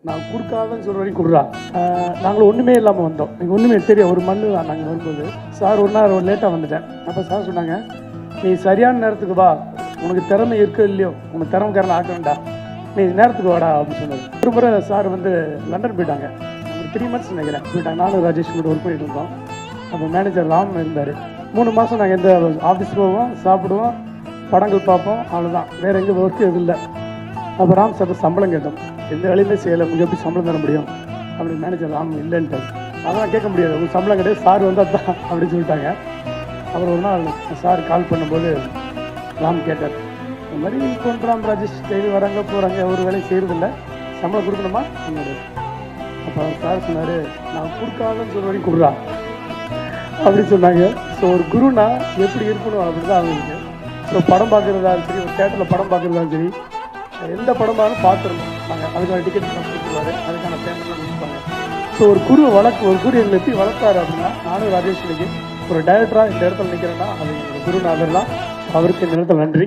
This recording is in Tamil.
நான் கொடுக்காதன்னு சொல்கிற வரைக்கும் கொடுறா. நாங்கள் ஒன்றுமே இல்லாமல் வந்தோம். நீங்கள் ஒன்றுமே தெரியும், ஒரு மண்ணு தான். நாங்கள் வரும்போது சார் ஒரு நாள் லேட்டாக வந்துட்டேன். அப்போ சார் சொன்னாங்க, நீ சரியான நேரத்துக்கு வா, உனக்கு திறமை இருக்கோ இல்லையோ, உனக்கு திறமைக்காரன் ஆக்கணும்டா, நீ நேரத்துக்கு வாடா அப்படின்னு சொன்னார். ஒரு முறை சார் வந்து லண்டன் போயிட்டாங்க. ஒரு 3 months நினைக்கிறேன் போயிட்டாங்க. நானும் ராஜேஷ் கூட ஒர்க் பண்ணிட்டு இருந்தோம். அப்போ மேனேஜர் ராம் இருந்தார். 3 மாதம் நாங்கள் எந்த ஆஃபீஸ் போவோம், சாப்பிடுவோம், படங்கள் பார்ப்போம், அவ்வளோதான். வேறு எங்கே ஒர்க்கு எதுவும் இல்லை. அப்போ ராம் சார் சம்பளம் கேட்டோம். எந்த வேலையுமே செய்யலை, உங்களுக்கு எப்படி சம்பளம் தர முடியும் அப்படி மேனேஜர் ராம் இல்லைன்ட்டார். அதெல்லாம் கேட்க முடியாது, உங்களுக்கு சம்பளம் கிடையாது, சார் வந்தால் தான் அப்படின்னு சொல்லிட்டாங்க. அப்புறம் ஒரு நாள் சார் கால் பண்ணும்போது ராம் கேட்டார், இந்த மாதிரி பண்ணுறாம் ராஜேஷ், டெய்லி வராங்க போகிறாங்க, ஒரு வேலையும் செய்கிறதில்ல, சம்பளம் கொடுக்கணுமா சொன்னார். அப்போ சார் சொன்னார், நான் கொடுக்காதன்னு சொல்ற வரைக்கும் கொடுறா அப்படின்னு சொன்னாங்க. ஸோ ஒரு குருனா எப்படி இருக்கணும் அப்படி தான் அவங்களுக்கு. ஸோ படம் பார்க்குறதாலும் சரி, ஒரு தேட்டரில் படம் பார்க்குறதாலும் சரி, எந்த படமாலும் பார்த்துருந்தோம் நாங்கள். அதுக்கான டிக்கெட் கொடுத்துருவாரு, அதுக்கான பேமெண்ட்லாம் கொடுப்பாங்க. ஸோ ஒரு குரு எங்களை எப்படி வளர்த்தாரு அப்படின்னா, நானும் ராஜேஷ் இன்னைக்கு ஒரு டைரக்டராக இந்த இடத்துல நிற்கிறேன்னா அது ஒரு குருநாதர் தான். அவருக்கு இந்த இடத்துல நன்றி.